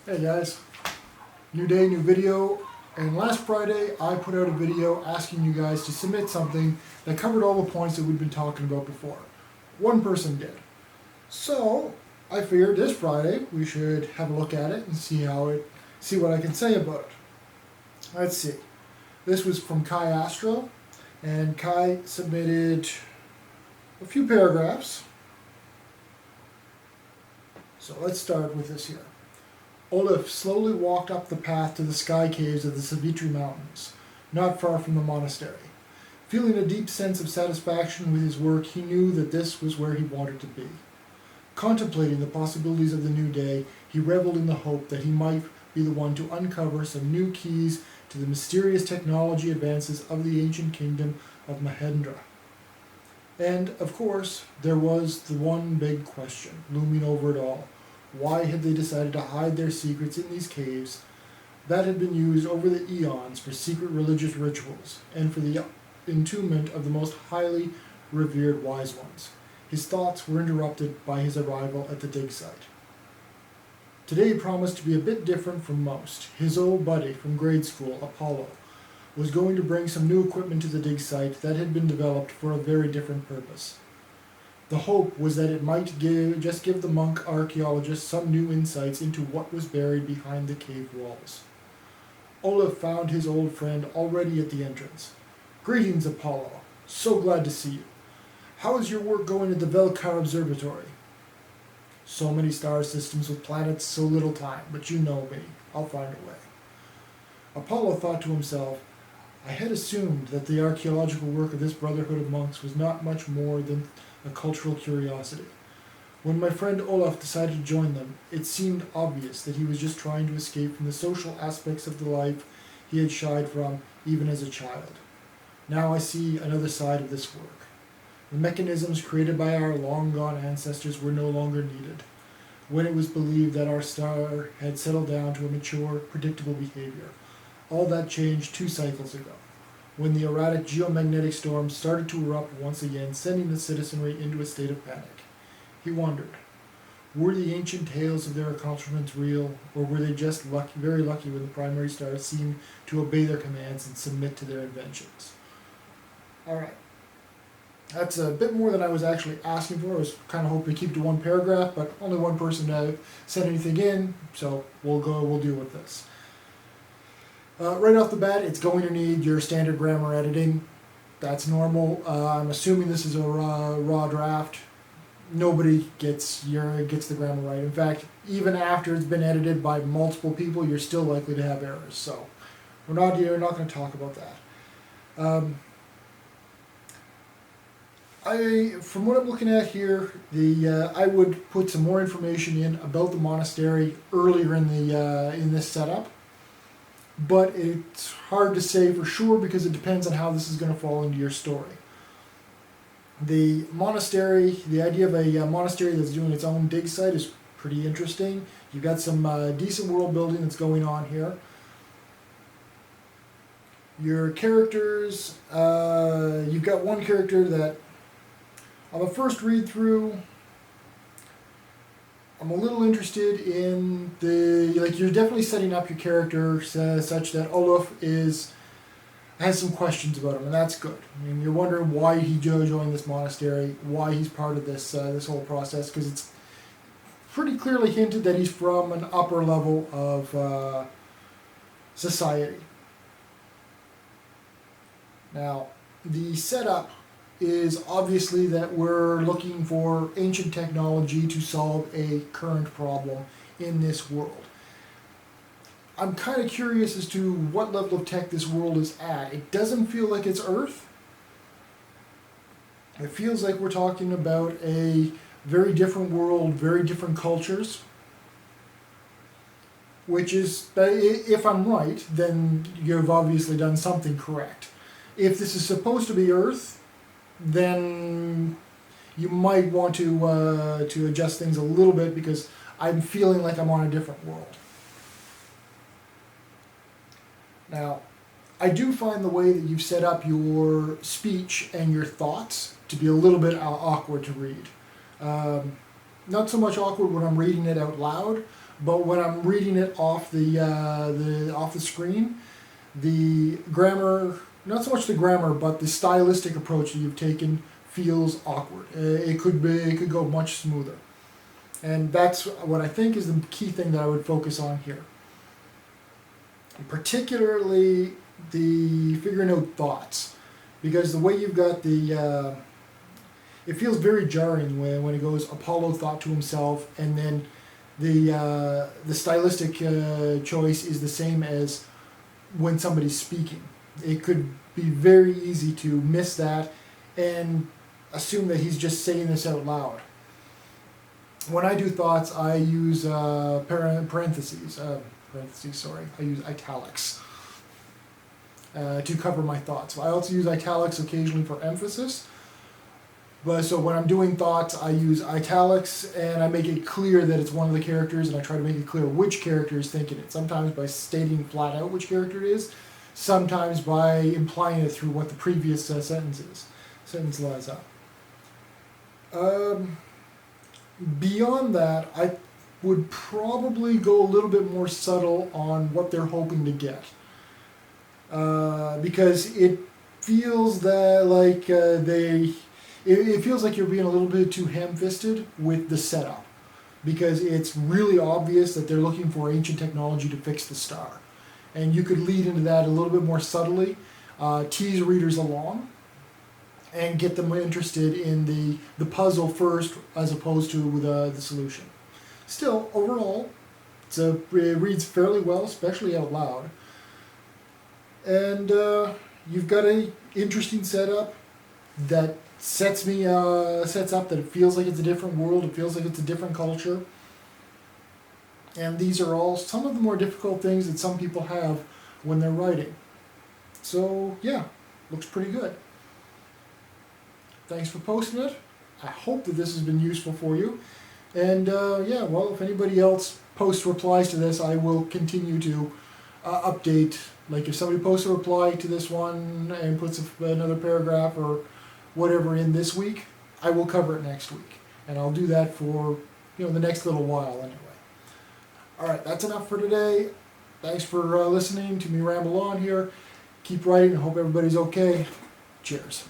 Hey guys, new day, new video, and last Friday I put out a video asking you guys to submit something that covered all the points that we've been talking about before. One person did. So I figured this Friday we should have a look at it and see what I can say about it. Let's see. This was from Kai Astro, and Kai submitted a few paragraphs. So let's start with this here. Olaf slowly walked up the path to the sky caves of the Savitri Mountains, not far from the monastery. Feeling a deep sense of satisfaction with his work, he knew that this was where he wanted to be. Contemplating the possibilities of the new day, he reveled in the hope that he might be the one to uncover some new keys to the mysterious technology advances of the ancient kingdom of Mahendra. And, of course, there was the one big question looming over it all. Why had they decided to hide their secrets in these caves that had been used over the eons for secret religious rituals and for the entombment of the most highly revered wise ones? His thoughts were interrupted by his arrival at the dig site. Today promised to be a bit different from most. His old buddy from grade school, Apollo, was going to bring some new equipment to the dig site that had been developed for a very different purpose. The hope was that it might give the monk archaeologist some new insights into what was buried behind the cave walls. Olaf found his old friend already at the entrance. "Greetings, Apollo. So glad to see you. How is your work going at the Velkar Observatory?" "So many star systems with planets, so little time, but you know me. I'll find a way." Apollo thought to himself, "I had assumed that the archaeological work of this brotherhood of monks was not much more than a cultural curiosity. When my friend Olaf decided to join them, it seemed obvious that he was just trying to escape from the social aspects of the life he had shied from even as a child. Now I see another side of this work. The mechanisms created by our long-gone ancestors were no longer needed, when it was believed that our star had settled down to a mature, predictable behavior. All that changed 2 cycles ago, when the erratic geomagnetic storm started to erupt once again, sending the citizenry into a state of panic. He wondered, were the ancient tales of their accomplishments real, or were they just very lucky when the primary stars seemed to obey their commands and submit to their inventions? Alright, that's a bit more than I was actually asking for. I was kind of hoping to keep to one paragraph, but only one person sent anything in, so we'll deal with this. Right off the bat, it's going to need your standard grammar editing. That's normal. I'm assuming this is a raw draft. Nobody gets the grammar right. In fact, even after it's been edited by multiple people, you're still likely to have errors. So we're not going to talk about that. From what I'm looking at here, I would put some more information in about the monastery earlier in this setup. But it's hard to say for sure because it depends on how this is going to fall into your story. The idea of a monastery that's doing its own dig site is pretty interesting. You've got some decent world building that's going on here. Your characters, you've got one character that on the first read through, I'm a little interested in you're definitely setting up your character such that Olaf has some questions about him, and that's good. I mean, you're wondering why he joined this monastery, why he's part of this whole process, because it's pretty clearly hinted that he's from an upper level of society. Now, the setup is obviously that we're looking for ancient technology to solve a current problem in this world. I'm kind of curious as to what level of tech this world is at. It doesn't feel like it's Earth. It feels like we're talking about a very different world, very different cultures. Which is, if I'm right, then you've obviously done something correct. If this is supposed to be Earth, then you might want to adjust things a little bit because I'm feeling like I'm on a different world. Now, I do find the way that you've set up your speech and your thoughts to be a little bit awkward to read. Not so much awkward when I'm reading it out loud, but when I'm reading it off the off the screen, the grammar, not so much the grammar, but the stylistic approach that you've taken feels awkward. It could go much smoother, and that's what I think is the key thing that I would focus on here. Particularly the figuring out thoughts, because the way you've got the it feels very jarring when it goes Apollo thought to himself, and then the stylistic choice is the same as when somebody's speaking. It could be very easy to miss that and assume that he's just saying this out loud. When I do thoughts, I use parentheses. I use italics to cover my thoughts. I also use italics occasionally for emphasis. But so when I'm doing thoughts, I use italics and I make it clear that it's one of the characters, and I try to make it clear which character is thinking it. Sometimes by stating flat out which character it is, sometimes by implying it through what the previous sentence lies up. Beyond that, I would probably go a little bit more subtle on what they're hoping to get, because it feels that like it feels like you're being a little bit too ham-fisted with the setup, because it's really obvious that they're looking for ancient technology to fix the star, and you could lead into that a little bit more subtly, tease readers along, and get them interested in the puzzle first as opposed to the solution. Still, overall, it reads fairly well, especially out loud. And you've got an interesting setup that sets up that it feels like it's a different world, it feels like it's a different culture. And these are all some of the more difficult things that some people have when they're writing. So, yeah, looks pretty good. Thanks for posting it. I hope that this has been useful for you. And yeah, well, if anybody else posts replies to this, I will continue to update. Like if somebody posts a reply to this one and puts another paragraph or whatever in this week, I will cover it next week. And I'll do that for the next little while anyway. All right, that's enough for today. Thanks for listening to me ramble on here. Keep writing. I hope everybody's okay. Cheers.